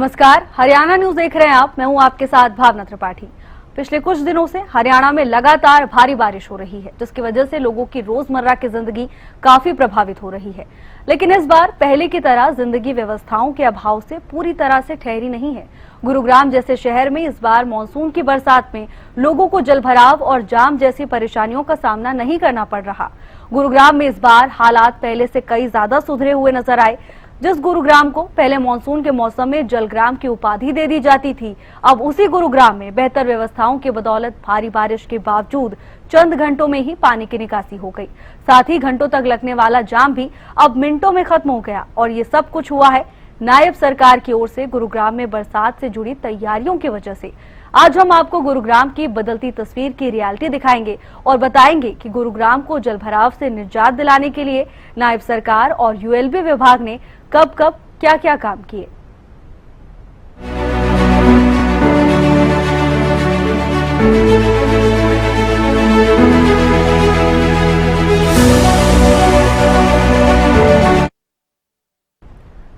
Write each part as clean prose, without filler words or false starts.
नमस्कार, हरियाणा न्यूज देख रहे हैं आप। मैं हूं आपके साथ भावना त्रिपाठी। पिछले कुछ दिनों से हरियाणा में लगातार भारी बारिश हो रही है, जिसकी वजह से लोगों की रोजमर्रा की जिंदगी काफी प्रभावित हो रही है। लेकिन इस बार पहले की तरह जिंदगी व्यवस्थाओं के अभाव से पूरी तरह से ठहरी नहीं है। गुरुग्राम जैसे शहर में इस बार मानसून की बरसात में लोगों को जलभराव और जाम जैसी परेशानियों का सामना नहीं करना पड़ रहा। गुरुग्राम में इस बार हालात पहले से कई ज्यादा सुधरे हुए नजर आए। जिस गुरुग्राम को पहले मानसून के मौसम में जलग्राम की उपाधि दे दी जाती थी, अब उसी गुरुग्राम में बेहतर व्यवस्थाओं की बदौलत भारी बारिश के बावजूद चंद घंटों में ही पानी की निकासी हो गई। साथ ही घंटों तक लगने वाला जाम भी अब मिनटों में खत्म हो गया। और ये सब कुछ हुआ है नायब सरकार की ओर से गुरुग्राम में बरसात से जुड़ी तैयारियों की वजह से। आज हम आपको गुरुग्राम की बदलती तस्वीर की रियलिटी दिखाएंगे और बताएंगे कि गुरुग्राम को जलभराव से निजात दिलाने के लिए नायब सरकार और यूएलबी विभाग ने कब कब क्या क्या काम किए।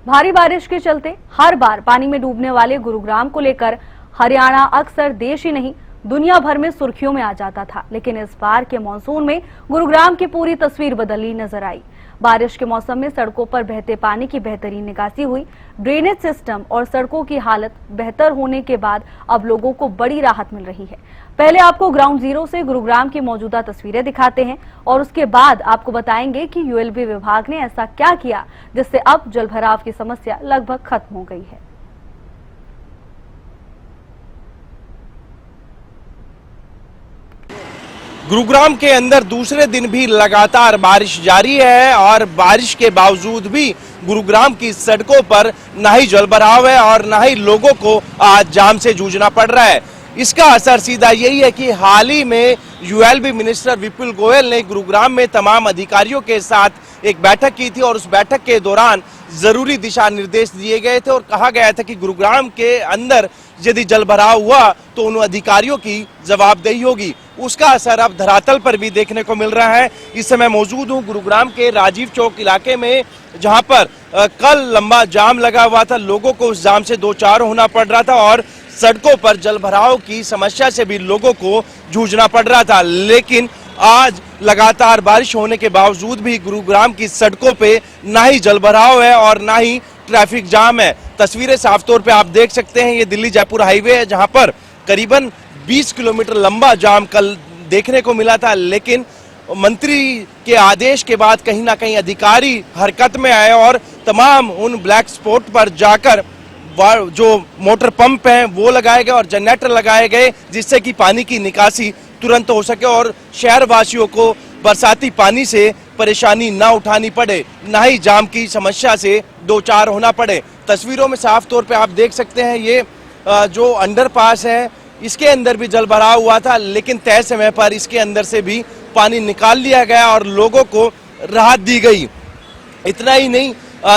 भारी बारिश के चलते हर बार पानी में डूबने वाले गुरुग्राम को लेकर हरियाणा अक्सर देश ही नहीं दुनिया भर में सुर्खियों में आ जाता था। लेकिन इस बार के मानसून में गुरुग्राम की पूरी तस्वीर बदली नजर आई। बारिश के मौसम में सड़कों पर बहते पानी की बेहतरीन निकासी हुई। ड्रेनेज सिस्टम और सड़कों की हालत बेहतर होने के बाद अब लोगों को बड़ी राहत मिल रही है। पहले आपको ग्राउंड जीरो से गुरुग्राम की मौजूदा तस्वीरें दिखाते हैं और उसके बाद आपको बताएंगे कि यूएलबी विभाग ने ऐसा क्या किया जिससे अब जलभराव की समस्या लगभग खत्म हो गई है। गुरुग्राम के अंदर दूसरे दिन भी लगातार बारिश जारी है और बारिश के बावजूद भी गुरुग्राम की सड़कों पर ना ही जलभराव है और ना ही लोगों को आज जाम से जूझना पड़ रहा है। इसका असर सीधा यही है कि हाल ही में यूएलबी मिनिस्टर विपुल गोयल ने गुरुग्राम में तमाम अधिकारियों के साथ एक बैठक की थी और उस बैठक के दौरान जरूरी दिशा निर्देश दिए गए थे और कहा गया था कि गुरुग्राम के अंदर यदि जलभराव हुआ तो उन अधिकारियों की जवाबदेही होगी। उसका असर अब धरातल पर भी देखने को मिल रहा है। इस समय मौजूद हूँ गुरुग्राम के राजीव चौक इलाके में, जहां पर कल लंबा जाम लगा हुआ था। लोगों को उस जाम से दो चार होना पड़ रहा था और सड़कों पर जलभराव की समस्या से भी लोगों को जूझना पड़ रहा था। लेकिन आज लगातार बारिश होने के बावजूद भी गुरुग्राम की सड़कों पे ना ही जलभराव है और ना ही ट्रैफिक जाम है। तस्वीरें साफ तौर पे आप देख सकते हैं। ये दिल्ली जयपुर हाईवे है, जहां पर करीबन 20 किलोमीटर लंबा जाम कल देखने को मिला था। लेकिन मंत्री के आदेश के बाद कहीं ना कहीं अधिकारी हरकत में आए और तमाम उन ब्लैक स्पॉट पर जाकर जो मोटर पंप हैं वो लगाए गए और जनरेटर लगाए गए, जिससे कि पानी की निकासी तुरंत हो सके और शहर वासियों को बरसाती पानी से परेशानी ना उठानी पड़े, ना ही जाम की समस्या से दो चार होना पड़े। तस्वीरों में साफ तौर पे आप देख सकते हैं ये जो अंडरपास है इसके अंदर भी जलभराव हुआ था, लेकिन तय समय पर इसके अंदर से भी पानी निकाल लिया गया और लोगों को राहत दी गई। इतना ही नहीं,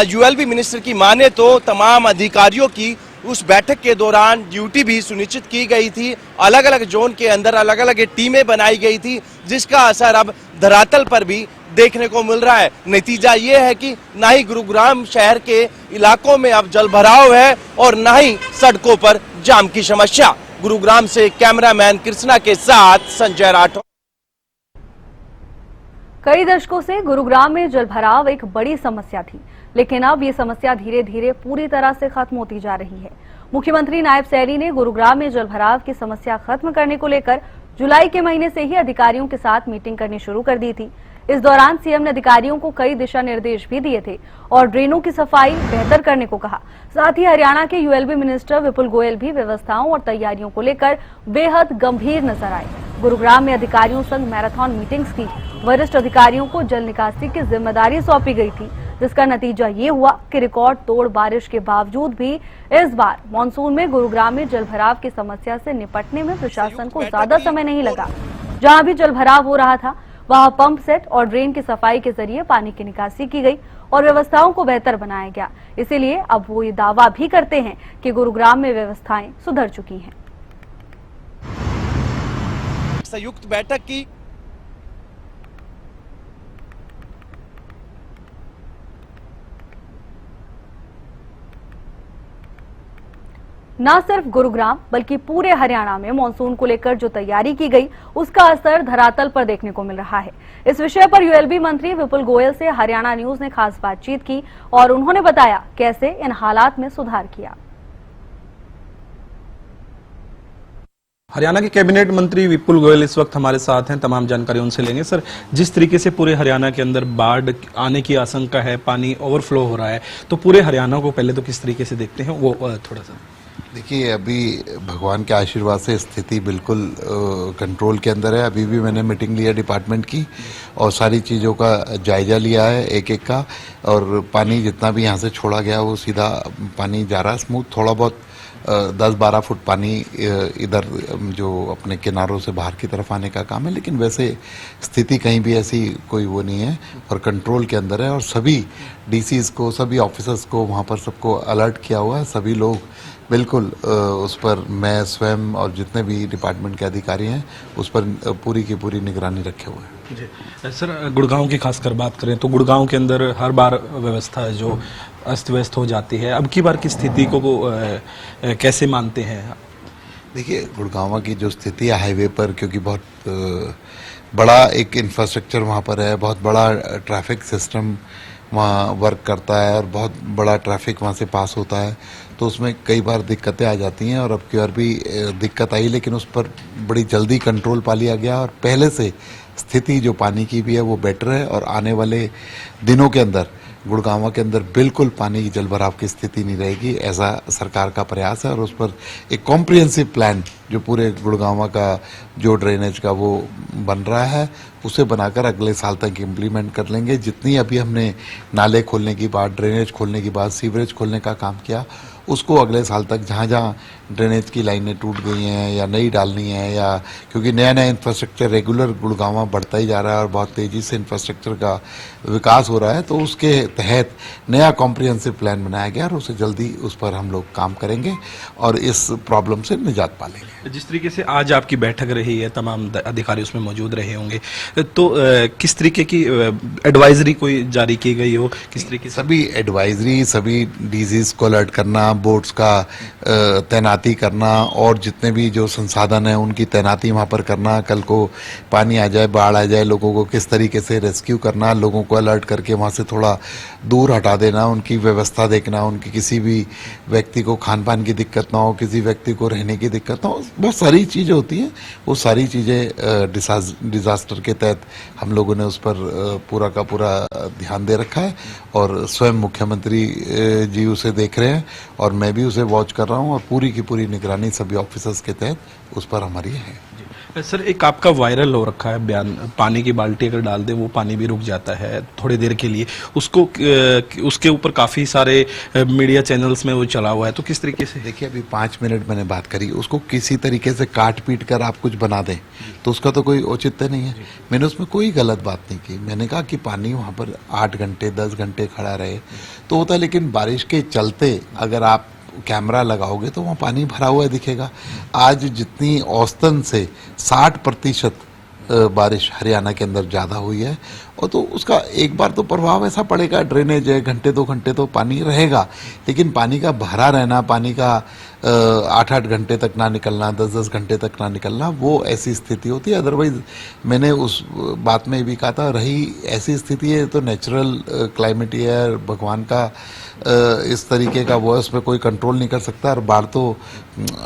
यूएलबी मिनिस्टर की माने तो तमाम अधिकारियों की उस बैठक के दौरान ड्यूटी भी सुनिश्चित की गई थी। अलग अलग जोन के अंदर अलग अलग टीमें बनाई गई थी, जिसका असर अब धरातल पर भी देखने को मिल रहा है। नतीजा ये है कि ना ही गुरुग्राम शहर के इलाकों में अब जलभराव है और ना ही सड़कों पर जाम की समस्या। गुरुग्राम से कैमरामैन कृष्णा के साथ संजय राठौर। कई दशकों से गुरुग्राम में जलभराव एक बड़ी समस्या थी, लेकिन अब ये समस्या धीरे धीरे पूरी तरह से खत्म होती जा रही है। मुख्यमंत्री नायब सैनी ने गुरुग्राम में जलभराव की समस्या खत्म करने को लेकर जुलाई के महीने से ही अधिकारियों के साथ मीटिंग करनी शुरू कर दी थी। इस दौरान सीएम ने अधिकारियों को कई दिशा निर्देश भी दिए थे और ड्रेनों की सफाई बेहतर करने को कहा। साथ ही हरियाणा के यूएलबी मिनिस्टर विपुल गोयल भी व्यवस्थाओं और तैयारियों को लेकर बेहद गंभीर नजर आए। गुरुग्राम में अधिकारियों संग मैराथन मीटिंग्स की वरिष्ठ अधिकारियों को जल निकासी की जिम्मेदारी सौंपी गई थी, जिसका नतीजा ये हुआ कि रिकॉर्ड तोड़ बारिश के बावजूद भी इस बार मानसून में गुरुग्राम में जलभराव की समस्या से निपटने में प्रशासन को ज्यादा समय नहीं लगा। जहां भी जलभराव हो रहा था वहां पंप सेट और ड्रेन की सफाई के जरिए पानी की निकासी की गई और व्यवस्थाओं को बेहतर बनाया गया। इसीलिए अब वो ये दावा भी करते हैं कि गुरुग्राम में व्यवस्थाएं सुधर चुकी हैं। संयुक्त बैठक की न सिर्फ गुरुग्राम बल्कि पूरे हरियाणा में मानसून को लेकर जो तैयारी की गई उसका असर धरातल पर देखने को मिल रहा है। इस विषय पर यूएलबी मंत्री विपुल गोयल से हरियाणा न्यूज ने खास बातचीत की और उन्होंने बताया कैसे इन हालात में सुधार किया। हरियाणा के कैबिनेट मंत्री विपुल गोयल इस वक्त हमारे साथ हैं, तमाम जानकारी उनसे लेंगे। सर, जिस तरीके से पूरे हरियाणा के अंदर बाढ़ आने की आशंका है, पानी ओवरफ्लो हो रहा है, तो पूरे हरियाणा को पहले तो किस तरीके से देखते हैं वो थोड़ा सा। देखिए, अभी भगवान के आशीर्वाद से स्थिति बिल्कुल कंट्रोल के अंदर है। अभी भी मैंने मीटिंग लिया डिपार्टमेंट की और सारी चीज़ों का जायजा लिया है एक एक का, और पानी जितना भी यहाँ से छोड़ा गया वो सीधा पानी जा रहा है स्मूथ। थोड़ा बहुत 10-12 फुट पानी इधर जो अपने किनारों से बाहर की तरफ आने का काम है, लेकिन वैसे स्थिति कहीं भी ऐसी कोई वो नहीं है और कंट्रोल के अंदर है। और सभी डीसीज को, सभी ऑफिसर्स को वहाँ पर सबको अलर्ट किया हुआ है। सभी लोग बिल्कुल उस पर, मैं स्वयं और जितने भी डिपार्टमेंट के अधिकारी हैं उस पर पूरी की पूरी निगरानी रखे हुए हैं। जी सर, गुड़गांव की खासकर बात करें तो गुड़गांव के अंदर हर बार व्यवस्था जो अस्त व्यस्त हो जाती है, अब की बार की स्थिति को कैसे मानते हैं? देखिए, गुड़गांव की जो स्थिति है हाईवे पर, क्योंकि बहुत बड़ा एक इंफ्रास्ट्रक्चर वहाँ पर है, बहुत बड़ा ट्रैफिक सिस्टम वहाँ वर्क करता है और बहुत बड़ा ट्रैफिक वहाँ से पास होता है, तो उसमें कई बार दिक्कतें आ जाती हैं। और अब की बार भी दिक्कत आई, लेकिन उस पर बड़ी जल्दी कंट्रोल पा लिया गया और पहले से स्थिति जो पानी की भी है वो बेटर है। और आने वाले दिनों के अंदर गुड़गांव के अंदर बिल्कुल पानी की जलभराव की स्थिति नहीं रहेगी, ऐसा सरकार का प्रयास है। और उस पर एक कॉम्प्रिहेंसिव प्लान जो पूरे गुड़गांव का जो ड्रेनेज का वो बन रहा है उसे बनाकर अगले साल तक इम्प्लीमेंट कर लेंगे। जितनी अभी हमने नाले खोलने की बात, ड्रेनेज खोलने की बात, सीवरेज खोलने का काम किया, उसको अगले साल तक जहाँ जहाँ ड्रेनेज की लाइनें टूट गई हैं या नई डालनी है, या क्योंकि नया नया इंफ्रास्ट्रक्चर रेगुलर गुड़गांव बढ़ता ही जा रहा है और बहुत तेज़ी से इंफ्रास्ट्रक्चर का विकास हो रहा है, तो उसके तहत नया कॉम्प्रिहेंसिव प्लान बनाया गया और उसे जल्दी उस पर हम लोग काम करेंगे और इस प्रॉब्लम से निजात पालेंगे। जिस तरीके से आज आपकी बैठक रही है, तमाम अधिकारी उसमें मौजूद रहे होंगे, तो किस तरीके की एडवाइजरी कोई जारी की गई हो, किस तरीके से? सभी एडवाइजरी, सभी डीजीज को अलर्ट करना, बोट्स का तैनाती करना और जितने भी जो संसाधन है उनकी तैनाती वहाँ पर करना। कल को पानी आ जाए, बाढ़ आ जाए, लोगों को किस तरीके से रेस्क्यू करना, लोगों को अलर्ट करके वहाँ से थोड़ा दूर हटा देना, उनकी व्यवस्था देखना, उनकी किसी भी व्यक्ति को खान पान की दिक्कत ना हो, किसी व्यक्ति को रहने की दिक्कत ना हो, बहुत सारी चीज़ें होती हैं। वो सारी चीज़ें डिजास्टर के तहत हम लोगों ने उस पर पूरा का पूरा ध्यान दे रखा है और स्वयं मुख्यमंत्री जी उसे देख रहे हैं और मैं भी उसे वॉच कर रहा हूँ और पूरी की पूरी निगरानी सभी ऑफिसर्स के तहत उस पर हमारी है। सर, एक आपका वायरल हो रखा है बयान, पानी की बाल्टी अगर डाल दे वो पानी भी रुक जाता है थोड़ी देर के लिए, उसको उसके ऊपर काफ़ी सारे मीडिया चैनल्स में वो चला हुआ है, तो किस तरीके से? देखिए, अभी 5 मिनट मैंने बात करी, उसको किसी तरीके से काट पीट कर आप कुछ बना दें तो उसका तो कोई औचित्य नहीं है। मैंने उसमें कोई गलत बात नहीं की। मैंने कहा कि पानी वहाँ पर 8 घंटे 10 घंटे खड़ा रहे तो होता है, लेकिन बारिश के चलते अगर आप कैमरा लगाओगे तो वहाँ पानी भरा हुआ दिखेगा। आज जितनी औसतन से 60% बारिश हरियाणा के अंदर ज़्यादा हुई है और तो उसका एक बार तो प्रभाव ऐसा पड़ेगा, ड्रेनेज है, घंटे 2 घंटे तो पानी रहेगा, लेकिन पानी का भरा रहना, पानी का 8-8 घंटे तक ना निकलना, 10-10 घंटे तक ना निकलना, वो ऐसी स्थिति होती है। अदरवाइज मैंने उस बात में भी कहा था, रही ऐसी स्थिति है तो नेचुरल क्लाइमेट ही है, भगवान का इस तरीके का वो है, उसमें कोई कंट्रोल नहीं कर सकता। और बाढ़ तो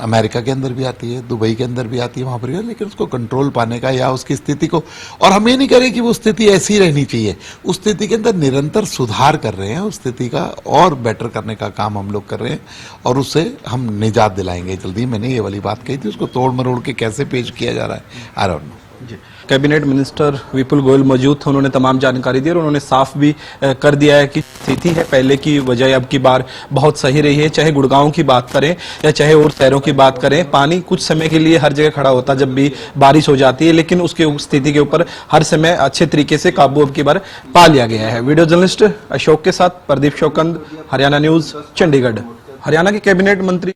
अमेरिका के अंदर भी आती है, दुबई के अंदर भी आती है, वहाँ पर भी, लेकिन उसको कंट्रोल पाने का या उसकी स्थिति को, और हम ये नहीं करें कि वो स्थिति ऐसी रहनी चाहिए, उस स्थिति के अंदर निरंतर सुधार कर रहे हैं, उस स्थिति का और बेटर करने का काम हम लोग कर रहे हैं और उससे हम निजात दिलाएंगे जल्दी। मैंने ये वाली बात कही थी, उसको तोड़ मरोड़ के कैसे पेश किया जा रहा है, I don't know. Cabinet minister Vipul Goyal मौजूद थे, उन्होंने तमाम जानकारी दी और उन्होंने साफ भी कर दिया है कि स्थिति है पहले की बजाय अब की बार बहुत सही रही है। चाहे गुड़गांव की बात करें या चाहे और शहरों की बात करें, पानी कुछ समय के लिए हर जगह खड़ा होता जब भी बारिश हो जाती है, लेकिन उसकी स्थिति के ऊपर हर समय अच्छे तरीके से काबू अब की बार पा लिया गया है। वीडियो जर्नलिस्ट अशोक के साथ प्रदीप शोकंद, हरियाणा न्यूज, चंडीगढ़। हरियाणा के कैबिनेट मंत्री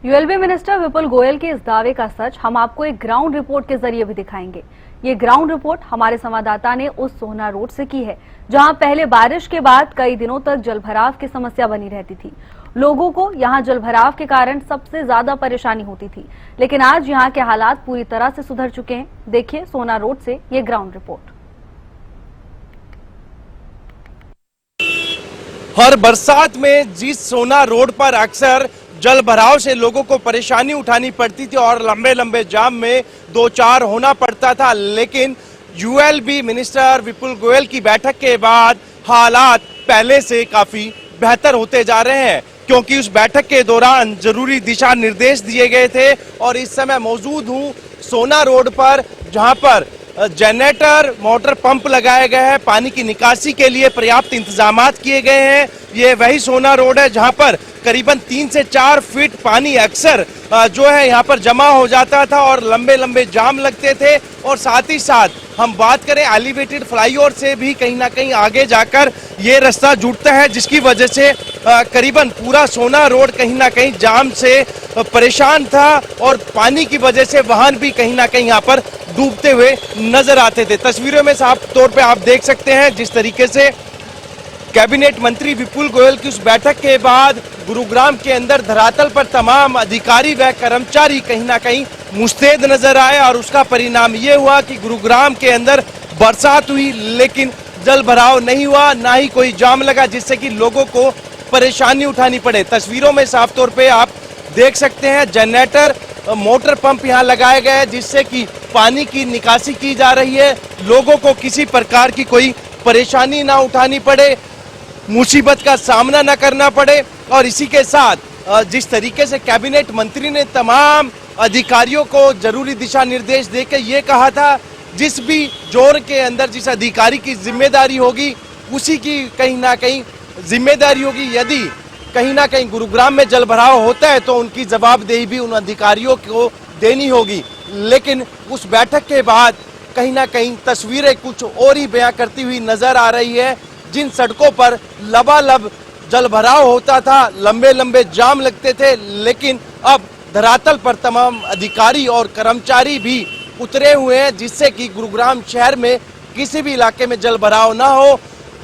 यूएलबी मिनिस्टर विपुल गोयल के इस दावे का सच हम आपको एक ग्राउंड रिपोर्ट के जरिए भी दिखाएंगे। ये ग्राउंड रिपोर्ट हमारे संवाददाता ने उस सोहना रोड से की है, जहां पहले बारिश के बाद कई दिनों तक जलभराव की समस्या बनी रहती थी। लोगों को यहाँ जलभराव के कारण सबसे ज्यादा परेशानी होती थी, लेकिन आज यहाँ के हालात पूरी तरह से सुधर चुके हैं। देखिए सोना रोड से ये ग्राउंड रिपोर्ट। हर बरसात में जिस सोना रोड पर अक्सर जल भराव से लोगों को परेशानी उठानी पड़ती थी और लंबे लंबे जाम में दो चार होना पड़ता था, लेकिन यूएलबी मिनिस्टर विपुल गोयल की बैठक के बाद हालात पहले से काफी बेहतर होते जा रहे हैं, क्योंकि उस बैठक के दौरान जरूरी दिशा निर्देश दिए गए थे। और इस समय मौजूद हूं सोना रोड पर, जहां पर जनरेटर मोटर पंप लगाए गए हैं, पानी की निकासी के लिए पर्याप्त इंतजामात किए गए हैं। ये वही सोना रोड है जहां पर करीबन 3 से 4 फीट पानी अक्सर जो है यहाँ पर जमा हो जाता था और लंबे लंबे जाम लगते थे। और साथ ही साथ हम बात करें एलिवेटेड फ्लाईओवर से भी कहीं ना कहीं आगे जाकर ये रास्ता जुड़ता है, जिसकी वजह से करीबन पूरा सोना रोड कहीं ना कहीं जाम से परेशान था और पानी की वजह से वाहन भी कहीं ना कहीं यहाँ पर डूबते हुए नजर आते थे। तस्वीरों में साफ तौर पे आप देख सकते हैं जिस तरीके से कैबिनेट मंत्री विपुल गोयल की उस बैठक के बाद गुरुग्राम के अंदर धरातल पर तमाम अधिकारी व कर्मचारी कहीं ना कहीं मुस्तैद नजर आए और उसका परिणाम ये हुआ कि गुरुग्राम के अंदर बरसात हुई, लेकिन जल भराव नहीं हुआ, ना ही कोई जाम लगा, जिससे कि लोगों को परेशानी उठानी पड़े। तस्वीरों में साफ तौर पे आप देख सकते हैं जनरेटर मोटर पंप यहाँ लगाए गए हैं, जिससे कि पानी की निकासी की जा रही है, लोगों को किसी प्रकार की कोई परेशानी ना उठानी पड़े, मुसीबत का सामना न करना पड़े। और इसी के साथ जिस तरीके से कैबिनेट मंत्री ने तमाम अधिकारियों को जरूरी दिशा निर्देश देकर ये कहा था, जिस भी जोन के अंदर जिस अधिकारी की जिम्मेदारी होगी उसी की कहीं ना कहीं जिम्मेदारी होगी। यदि कहीं ना कहीं गुरुग्राम में जल भराव होता है तो उनकी जवाबदेही भी उन अधिकारियों को देनी होगी। लेकिन उस बैठक के बाद कहीं ना कहीं तस्वीरें कुछ और ही बयां करती हुई नजर आ रही है। जिन सड़कों पर लबालब जल भराव होता था, लंबे लंबे जाम लगते थे, लेकिन अब धरातल पर तमाम अधिकारी और कर्मचारी भी उतरे हुए हैं, जिससे कि गुरुग्राम शहर में किसी भी इलाके में जल भराव ना हो,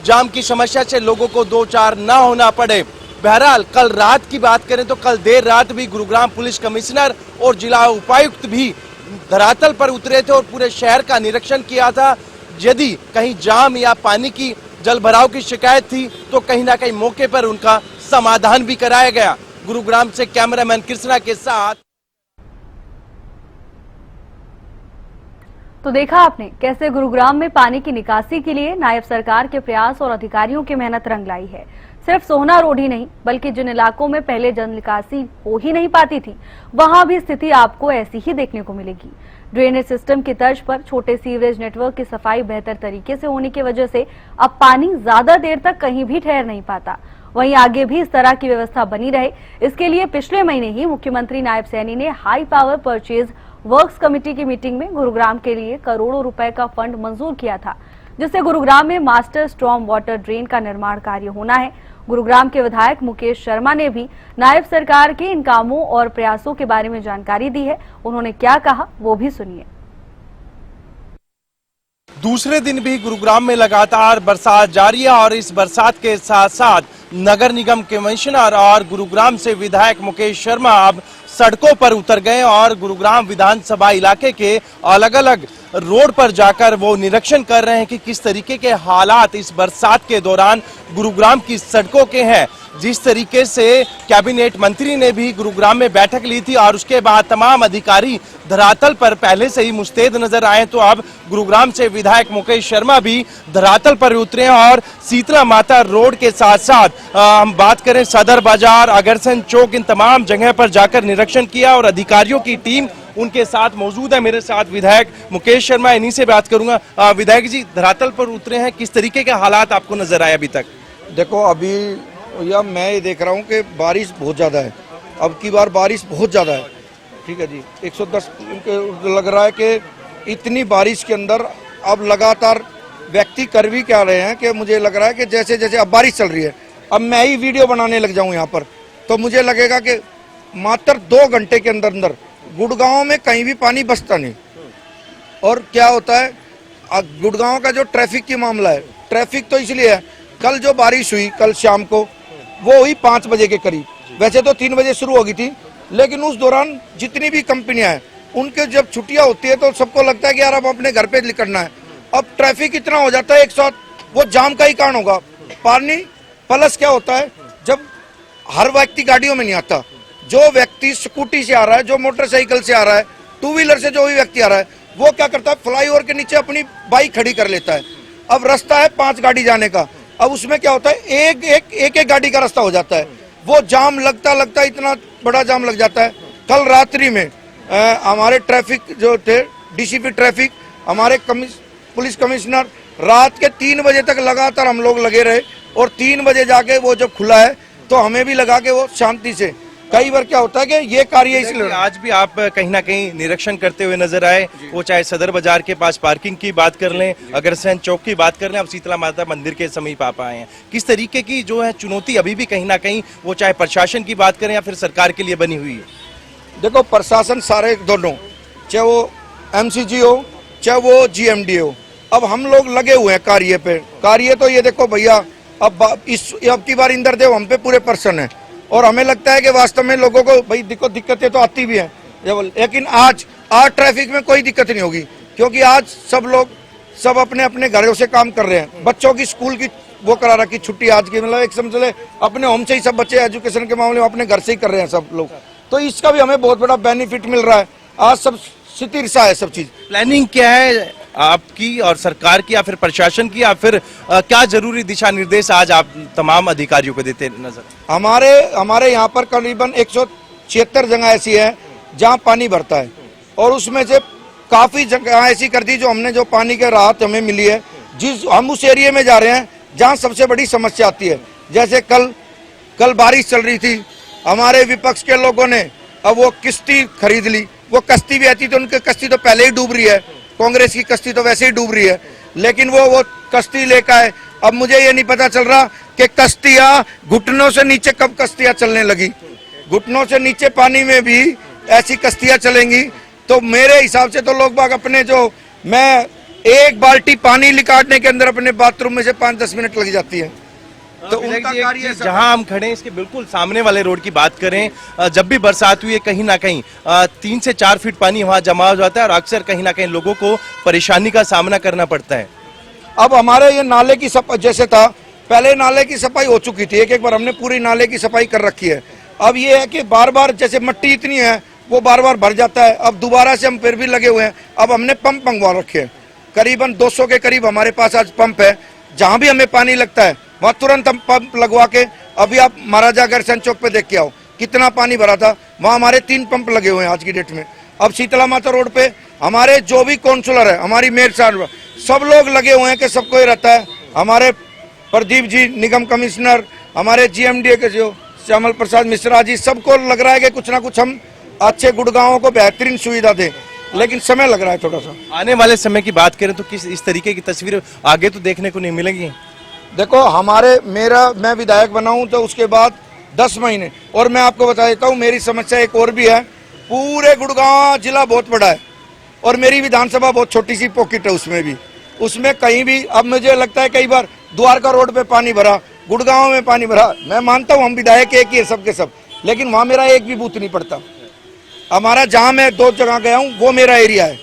जाम की समस्या से लोगों को दो चार ना होना पड़े। बहरहाल कल रात की बात करें तो कल देर रात भी गुरुग्राम पुलिस कमिश्नर और जिला उपायुक्त भी धरातल पर उतरे थे और पूरे शहर का निरीक्षण किया था। यदि कहीं जाम या पानी की जल भराव की शिकायत थी तो कहीं ना कहीं मौके पर उनका समाधान भी कराया गया। गुरुग्राम से कैमरामैन कृष्णा के साथ। तो देखा आपने कैसे गुरुग्राम में पानी की निकासी के लिए नायब सरकार के प्रयास और अधिकारियों की मेहनत रंग लाई है। सिर्फ सोहना रोड ही नहीं, बल्कि जिन इलाकों में पहले जल निकासी हो ही नहीं पाती थी, वहां भी स्थिति आपको ऐसी ही देखने को मिलेगी। ड्रेनेज सिस्टम की तर्ज पर छोटे सीवरेज नेटवर्क की सफाई बेहतर तरीके से होने की वजह से अब पानी ज्यादा देर तक कहीं भी ठहर नहीं पाता। वहीं आगे भी इस तरह की व्यवस्था बनी रहे, इसके लिए पिछले महीने ही मुख्यमंत्री नायब सैनी ने high power purchase works committee की मीटिंग में गुरुग्राम के लिए करोड़ों रुपए का फंड मंजूर किया था, जिससे गुरुग्राम में मास्टर स्टॉर्म वाटर ड्रेन का निर्माण कार्य होना है। गुरुग्राम के विधायक मुकेश शर्मा ने भी नायब सरकार के इन कामों और प्रयासों के बारे में जानकारी दी है। उन्होंने क्या कहा वो भी सुनिए। दूसरे दिन भी गुरुग्राम में लगातार बरसात जारी है और इस बरसात के साथ साथ नगर निगम कमिश्नर और गुरुग्राम से विधायक मुकेश शर्मा अब सड़कों पर उतर गए और गुरुग्राम विधानसभा इलाके के अलग अलग रोड पर जाकर वो निरीक्षण कर रहे हैं कि किस तरीके के हालात इस बरसात के दौरान गुरुग्राम की सड़कों के हैं। जिस तरीके से कैबिनेट मंत्री ने भी गुरुग्राम में बैठक ली थी और उसके बाद तमाम अधिकारी धरातल पर पहले से ही मुस्तैद नजर आए, तो अब गुरुग्राम से विधायक मुकेश शर्मा भी धरातल पर उतरे हैं और शीतला माता रोड के साथ साथ हम बात करें सदर बाजार, अगरसेन चौक, इन तमाम जगह पर जाकर निरीक्षण किया और अधिकारियों की टीम उनके साथ मौजूद है। मेरे साथ विधायक मुकेश शर्मा, इन्हीं से बात करूंगा। विधायक जी, धरातल पर उतरे हैं, किस तरीके के हालात आपको नजर आए अभी तक? देखो, अभी या मैं ये देख रहा हूँ कि बारिश बहुत ज़्यादा है, अब की बार बारिश बहुत ज़्यादा है। ठीक है जी, 110 लग रहा है कि इतनी बारिश के अंदर अब लगातार व्यक्ति कर भी क्या रहे हैं कि मुझे लग रहा है कि जैसे जैसे अब बारिश चल रही है, अब मैं ही वीडियो बनाने लग जाऊँ यहाँ पर, तो मुझे लगेगा कि मात्र 2 घंटे के अंदर अंदर गुड़गांव में कहीं भी पानी बसता नहीं। और क्या होता है, गुड़गांव का जो ट्रैफिक की मामला है, ट्रैफिक तो इसलिए है, कल जो बारिश हुई कल शाम को वो हुई 5 बजे के करीब, वैसे तो 3 बजे शुरू होगी थी, लेकिन उस दौरान जितनी भी कंपनियां हैं उनके जब छुट्टियां होती है तो सबको लगता है कि यार अब अपने घर पे निकलना है। अब ट्रैफिक इतना हो जाता है एक साथ, वो जाम का ही कारण होगा। पानी प्लस क्या होता है, जब हर व्यक्ति गाड़ियों में नहीं आता, जो व्यक्ति स्कूटी से आ रहा है, जो मोटरसाइकिल से आ रहा है, टू व्हीलर से जो भी व्यक्ति आ रहा है, वो क्या करता है, फ्लाईओवर के नीचे अपनी बाइक खड़ी कर लेता है। अब रास्ता है 5 गाड़ी जाने का, अब उसमें क्या होता है, एक गाड़ी का रास्ता हो जाता है। वो जाम लगता इतना बड़ा जाम लग जाता है। कल रात्रि में हमारे ट्रैफिक जो थे, डीसीपी ट्रैफिक, हमारे पुलिस कमिश्नर, रात के 3 बजे तक लगातार हम लोग लगे रहे, और 3 बजे जाके वो जब खुला है तो हमें भी लगा के वो शांति से। कई बार क्या होता है कि ये कार्य इसलिए आज भी आप कहीं ना कहीं निरीक्षण करते हुए नजर आए, वो चाहे सदर बाजार के पास पार्किंग की बात कर लें, अग्रसेन चौक की बात कर लें, अब शीतला माता मंदिर के समीप आप आए हैं। किस तरीके की जो है चुनौती अभी भी कहीं ना कहीं, वो चाहे प्रशासन की बात करें या फिर सरकार के लिए बनी हुई है? देखो, प्रशासन सारे दोनों, चाहे वो एमसीजी हो चाहे वो जीएमडी हो, अब हम लोग लगे हुए हैं कार्य पे। कार्य तो ये देखो भैया, अब की बार इंद्रदेव हम पे पूरे प्रसन्न है, और हमें लगता है कि वास्तव में लोगों को भाई दिक्कतें तो आती भी हैं, लेकिन आज ट्रैफिक में कोई दिक्कत नहीं होगी, क्योंकि आज सब अपने अपने घरों से काम कर रहे हैं। बच्चों की स्कूल की वो करा रखी छुट्टी आज की, मतलब एक समझ ले अपने होम से ही सब बच्चे एजुकेशन के मामले में अपने घर से ही कर रहे हैं सब लोग, तो इसका भी हमें बहुत बड़ा बेनिफिट मिल रहा है। आज सब स्थिर है सब चीज। प्लानिंग क्या है आपकी और सरकार की या फिर प्रशासन की, या फिर क्या जरूरी दिशा निर्देश आज आप तमाम अधिकारियों को देते नजर? हमारे यहाँ पर करीबन 176 जगह ऐसी है जहाँ पानी भरता है, और उसमें से काफी जगह ऐसी कर दी जो हमने जो पानी के राहत हमें मिली है। हम उस एरिया में जा रहे हैं जहाँ सबसे बड़ी समस्या आती है। जैसे कल बारिश चल रही थी, हमारे विपक्ष के लोगों ने अब वो किश्ती खरीद ली। वो कश्ती भी आती तो उनकी कश्ती तो पहले ही डूब रही है, कांग्रेस की कश्ती तो वैसे ही डूब रही है, लेकिन वो कश्ती लेकर आए। अब मुझे ये नहीं पता चल रहा कि कश्तियां घुटनों से नीचे कब कश्तियां चलने लगी। घुटनों से नीचे पानी में भी ऐसी कश्तियां चलेंगी, तो मेरे हिसाब से तो लोग बाग अपने जो, मैं एक बाल्टी पानी निकालने के अंदर अपने बाथरूम में से 5-10 मिनट लग जाती है। तो उनका कार्य जहां हम खड़े हैं इसके बिल्कुल सामने वाले रोड की बात करें, जब भी बरसात हुई है कहीं ना कहीं 3 से 4 फीट पानी वहां जमा हो जाता है, और अक्सर कहीं ना कहीं लोगों को परेशानी का सामना करना पड़ता है। अब हमारे ये नाले की सफाई जैसे था, पहले नाले की सफाई हो चुकी थी, एक बार हमने पूरी नाले की सफाई कर रखी है। अब ये है कि बार बार जैसे मिट्टी इतनी है वो बार बार भर जाता है। अब दोबारा से हम फिर भी लगे हुए हैं। अब हमने पंप मंगवा रखे हैं, करीबन 200 के करीब हमारे पास आज पंप है। जहां भी हमें पानी लगता है वहां तुरंत हम पंप लगवा के, अभी आप महाराजा अग्रसेन चौक पे देख के आओ कितना पानी भरा था, वहां हमारे 3 पंप लगे हुए हैं आज की डेट में। अब शीतला माता रोड पे हमारे जो भी काउंसलर है, हमारी मेयर साहब, सब लोग लगे हुए हैं कि सबको ही रहता है। हमारे प्रदीप जी निगम कमिश्नर, हमारे जीएमडी के जो श्यामल प्रसाद मिश्रा जी, सबको लग रहा है कि कुछ ना कुछ हम अच्छे गुड़गांवों को बेहतरीन सुविधा दें, लेकिन समय लग रहा है थोड़ा सा। आने वाले समय की बात करें तो किस इस तरीके की तस्वीर आगे तो देखने को नहीं मिलेगी? देखो, मैं विधायक बना हूं तो उसके बाद 10 महीने, और मैं आपको बता देता हूं मेरी समस्या एक और भी है। पूरे गुड़गांव जिला बहुत बड़ा है और मेरी विधानसभा बहुत छोटी सी पॉकेट है, उसमें कहीं भी, अब मुझे लगता है कई बार द्वारका रोड पे पानी भरा, गुड़गांव में पानी भरा। मैं मानता हूं हम विधायक एक ही है सबके सब, लेकिन वहां मेरा एक भी बूथ नहीं पड़ता। हमारा जहां मैं 2 जगह गया हूं वो मेरा एरिया है।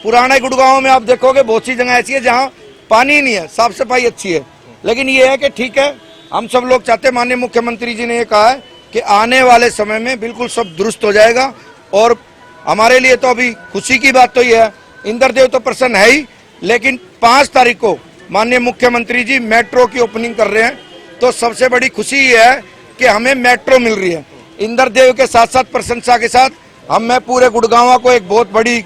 पुराने गुड़गांव में आप देखोगे बहुत सी जगह ऐसी है जहां पानी नहीं है, साफ सफाई अच्छी है, लेकिन ये है कि ठीक है, हम सब लोग चाहते हैं, माननीय मुख्यमंत्री जी ने ये कहा है कि आने वाले समय में बिल्कुल सब दुरुस्त हो जाएगा। और हमारे लिए तो अभी खुशी की बात तो ये है, इंद्रदेव तो प्रसन्न है ही, लेकिन 5 तारीख को माननीय मुख्यमंत्री जी मेट्रो की ओपनिंग कर रहे हैं, तो सबसे बड़ी खुशी ये है कि हमें मेट्रो मिल रही है। इंद्रदेव के साथ साथ प्रशंसा के साथ मैं पूरे गुड़गांव को एक बहुत बड़ी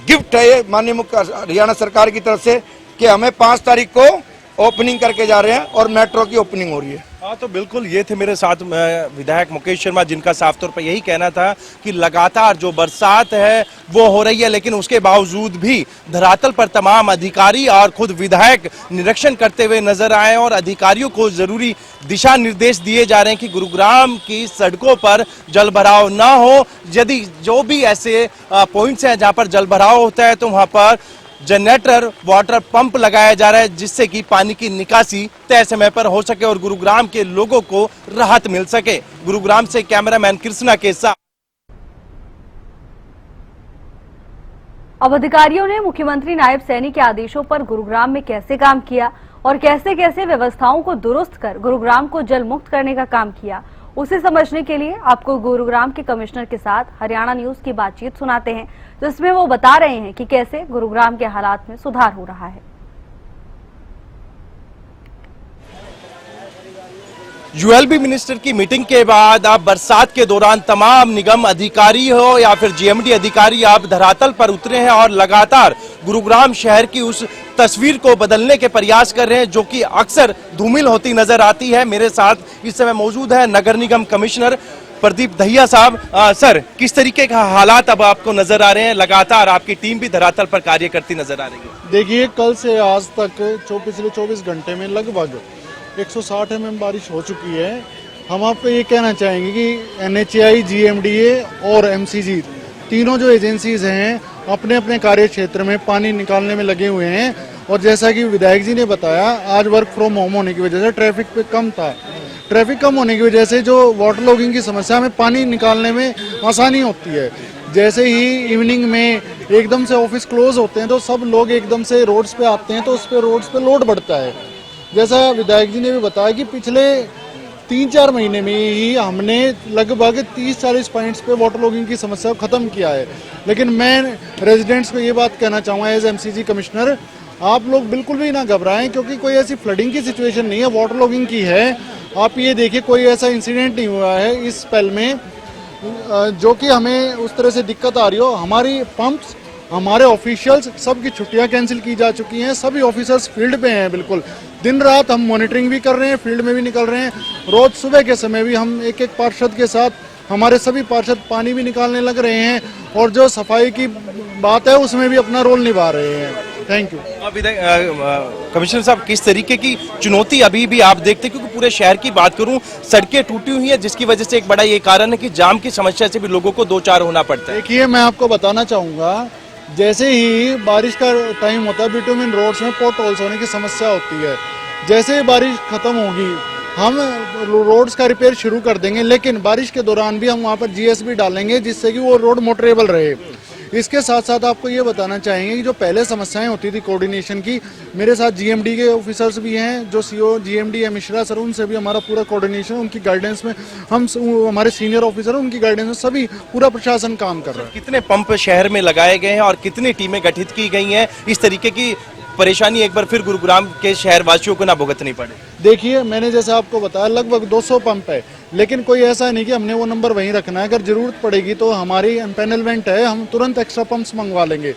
गिफ्ट है ये माननीय हरियाणा सरकार की तरफ से कि हमें 5 तारीख को ओपनिंग करके जा रहे हैं और मेट्रो की ओपनिंग हो रही है। हाँ, तो बिल्कुल ये थे मेरे साथ विधायक मुकेश शर्मा, जिनका साफ तौर पर यही कहना था कि लगातार जो बरसात है वो हो रही है, लेकिन उसके बावजूद भी धरातल पर तमाम अधिकारी और खुद विधायक निरीक्षण करते हुए नजर आए और अधिकारियों को जरूरी दिशा निर्देश दिए जा रहे हैं कि गुरुग्राम की सड़कों पर जल भराव ना हो। यदि जो भी ऐसे पॉइंट्स हैं जहां पर जल भराव होता है तो वहां पर जनरेटर वाटर पंप लगाया जा रहा है, जिससे कि पानी की निकासी तय समय पर हो सके और गुरुग्राम के लोगों को राहत मिल सके। गुरुग्राम से कैमरामैन कृष्णा के साथ। अब अधिकारियों ने मुख्यमंत्री नायब सैनी के आदेशों पर गुरुग्राम में कैसे काम किया और कैसे कैसे व्यवस्थाओं को दुरुस्त कर गुरुग्राम को जल मुक्त करने का काम किया, उसे समझने के लिए आपको गुरुग्राम के कमिश्नर के साथ हरियाणा न्यूज की बातचीत सुनाते हैं, जिसमें वो बता रहे हैं कि कैसे गुरुग्राम के हालात में सुधार हो रहा है। यूएलबी मिनिस्टर की मीटिंग के बाद आप बरसात के दौरान तमाम निगम अधिकारी हो या फिर जीएमडी अधिकारी आप धरातल पर उतरे हैं और लगातार गुरुग्राम शहर की उस तस्वीर को बदलने के प्रयास कर रहे हैं, जो कि अक्सर धूमिल होती नजर आती है। मेरे साथ इस समय मौजूद है नगर निगम कमिश्नर प्रदीप दहिया साहब। सर, किस तरीके का हालात अब आपको नजर आ रहे हैं? लगातार आपकी टीम भी धरातल पर कार्य करती नजर आ रही है। देखिए, कल से आज तक पिछले 24 घंटे में लगभग 160 mm बारिश हो चुकी है। हम आपको ये कहना चाहेंगे कि NHAI, GMDA और MCG तीनों जो एजेंसीज हैं अपने अपने कार्य क्षेत्र में पानी निकालने में लगे हुए हैं। और जैसा कि विधायक जी ने बताया, आज वर्क फ्रॉम होम होने की वजह से ट्रैफिक पे कम था। ट्रैफिक कम होने की वजह से जो वाटर लॉगिंग की समस्या में पानी निकालने में आसानी होती है। जैसे ही इवनिंग में एकदम से ऑफिस क्लोज होते हैं तो सब लोग एकदम से रोड्स पे आते हैं, तो उस पे रोड्स पे लोड बढ़ता है। जैसा विधायक जी ने भी बताया कि पिछले 3-4 महीने में ही हमने लगभग 30-40 पॉइंट्स पे वाटर लॉगिंग की समस्या को खत्म किया है। लेकिन मैं रेजिडेंट्स को ये बात कहना चाहूँगा एज MCG कमिश्नर, आप लोग बिल्कुल भी ना घबराएं, क्योंकि कोई ऐसी फ्लडिंग की सिचुएशन नहीं है, वाटर लॉगिंग की है। आप ये देखिए, कोई ऐसा इंसिडेंट नहीं हुआ है इस स्पेल में जो कि हमें उस तरह से दिक्कत आ रही हो। हमारी पंप्स, हमारे ऑफिशियल्स, सबकी छुट्टियां कैंसिल की जा चुकी हैं। सभी ऑफिसर्स फील्ड पे हैं, बिल्कुल दिन रात हम मॉनिटरिंग भी कर रहे हैं, फील्ड में भी निकल रहे हैं। रोज सुबह के समय भी हम एक एक पार्षद के साथ, हमारे सभी पार्षद पानी भी निकालने लग रहे हैं और जो सफाई की बात है उसमें भी अपना रोल निभा रहे हैं। Thank you. कमिश्नर साहब, किस तरीके की चुनौती अभी भी आप देखते हैं? क्योंकि पूरे शहर की बात करूं, सड़कें टूटी हुई हैं, जिसकी वजह से एक बड़ा ये कारण है कि जाम की समस्या से भी लोगों को दो चार होना पड़ता है। देखिए, मैं आपको बताना चाहूँगा, जैसे ही बारिश का टाइम होता है बिटुमिन रोड्स में पोर्ट होल्स होने की समस्या होती है। जैसे ही बारिश खत्म होगी हम रोड्स का रिपेयर शुरू कर देंगे, लेकिन बारिश के दौरान भी हम वहाँ पर GSB डालेंगे जिससे कि वो रोड मोटरेबल रहे। इसके साथ साथ आपको ये बताना चाहेंगे कि जो पहले समस्याएं होती थी कोऑर्डिनेशन की, मेरे साथ GMD के ऑफिसर्स भी हैं, जो CO GMD है मिश्रा सर, उनसे भी हमारा पूरा कोऑर्डिनेशन, उनकी गाइडेंस में हम हमारे सीनियर ऑफिसर उनकी गाइडेंस में सभी पूरा प्रशासन काम कर रहा है। कितने पंप शहर में लगाए गए हैं और कितनी टीमें गठित की गई हैं, इस तरीके की परेशानी एक बार फिर गुरुग्राम के शहर वासियों को ना भुगतनी पड़े? देखिए, मैंने जैसे आपको बताया लगभग 200 पंप है, लेकिन कोई ऐसा नहीं कि हमने वो नंबर वहीं रखना है। अगर जरूरत पड़ेगी तो हमारी एम्पैनलमेंट है, हम तुरंत एक्स्ट्रा पंप्स मंगवा लेंगे।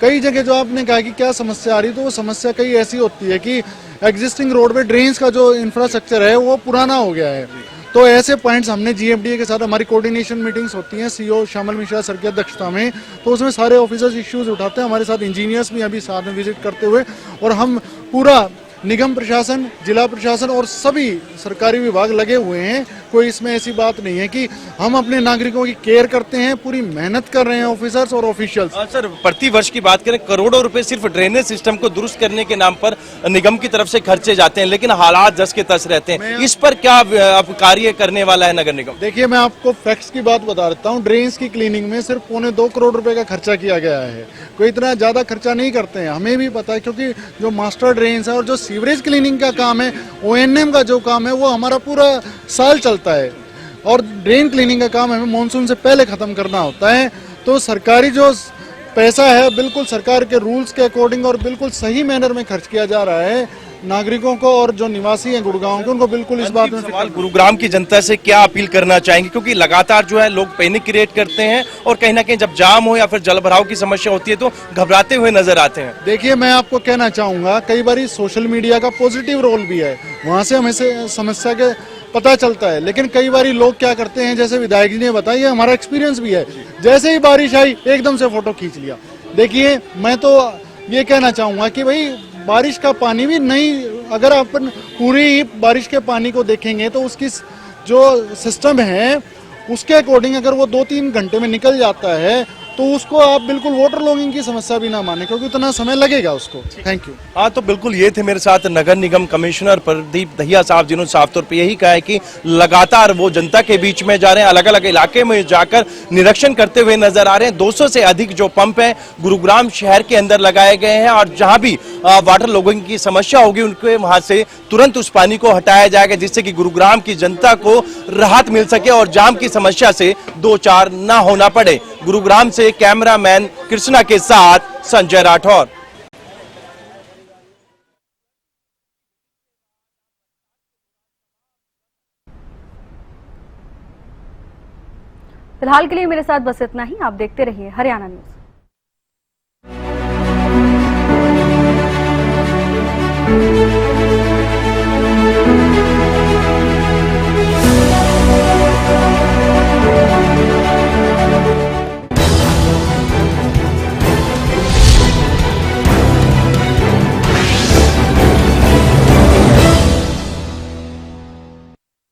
कई जगह जो आपने कहा कि क्या समस्या आ रही, तो वो समस्या कई ऐसी होती है कि एग्जिस्टिंग रोड पे ड्रेन्स का जो इंफ्रास्ट्रक्चर है वो पुराना हो गया है। तो ऐसे पॉइंट्स हमने GMDA के साथ हमारी कोऑर्डिनेशन मीटिंग्स होती हैं CO श्यामल मिश्रा सर की अध्यक्षता में, तो उसमें सारे ऑफिसर्स इश्यूज उठाते हैं। हमारे साथ इंजीनियर्स भी अभी साथ में विजिट करते हुए, और हम पूरा निगम प्रशासन, जिला प्रशासन और सभी सरकारी विभाग लगे हुए हैं। कोई इसमें ऐसी बात नहीं है कि हम अपने नागरिकों की केयर करते हैं, पूरी मेहनत कर रहे हैं ऑफिसर्स और ऑफिशियल्स। सर, प्रति वर्ष की बात करें, करोड़ों रुपए सिर्फ ड्रेनेज सिस्टम को दुरुस्त करने के नाम पर निगम की तरफ से खर्चे जाते हैं, लेकिन हालात जस के तस रहते हैं। इस पर क्या अब कार्य करने वाला है नगर निगम? देखिए, मैं आपको फैक्ट्स की बात बता देता हूँ। ड्रेन्स की क्लीनिंग में सिर्फ 2.25 करोड़ रुपए का खर्चा किया गया है। कोई इतना ज्यादा खर्चा नहीं करते हैं, हमें भी पता है, क्योंकि जो मास्टर ड्रेन्स है और जो सीवरेज क्लीनिंग का काम है, ONM का जो काम है, वो हमारा पूरा साल चलता है। और ड्रेन क्लीनिंग का काम हमें मॉनसून से पहले खत्म करना होता है। तो सरकारी जो पैसा है बिल्कुल सरकार के रूल्स के अकॉर्डिंग और बिल्कुल सही मैनर में खर्च किया जा रहा है। नागरिकों को और जो निवासी हैं गुड़गांव के, उनको बिल्कुल इस बात में सवाल, गुरुग्राम की जनता से क्या अपील करना चाहेंगे? क्योंकि लगातार जो है लोग पैनिक क्रिएट करते हैं और कहीं ना कहीं जब जाम हो या फिर जल भराव की समस्या होती है तो घबराते हुए नजर आते हैं। देखिए, मैं आपको कहना चाहूँगा, कई बार सोशल मीडिया का पॉजिटिव रोल भी है, वहाँ से हमें समस्या के पता चलता है। लेकिन कई बार लोग क्या करते हैं, जैसे विधायक जी ने बताया, हमारा एक्सपीरियंस भी है, जैसे ही बारिश आई एकदम से फोटो खींच लिया। देखिए, मैं तो ये कहना चाहूँगा कि भाई बारिश का पानी भी नहीं, अगर अपन पूरी बारिश के पानी को देखेंगे तो उसकी जो सिस्टम है उसके अकॉर्डिंग अगर वो 2-3 घंटे में निकल जाता है तो तो उसको आप बिल्कुल वाटर लॉगिंग की समस्या भी ना माने, क्योंकि उतना समय लगेगा उसको। Thank you. हाँ, तो बिल्कुल ये थे मेरे साथ नगर निगम कमिश्नर प्रदीप दहिया साहब, जिन्होंने साफ तौर पे यही कहा है कि लगातार वो जनता के बीच में जा रहे हैं, अलग अलग इलाके में जाकर निरीक्षण करते हुए नजर आ रहे हैं। 200 से अधिक जो पंप हैं गुरुग्राम शहर के अंदर लगाए गए हैं और जहां भी वाटर लॉगिंग की समस्या होगी उनके वहां से तुरंत उस पानी को हटाया जाएगा, जिससे कि गुरुग्राम की जनता को राहत मिल सके और जाम की समस्या से दो चार ना होना पड़े। गुरुग्राम से कैमरामैन कृष्णा के साथ संजय राठौर। फिलहाल के लिए मेरे साथ बस इतना ही। आप देखते रहिए हरियाणा न्यूज।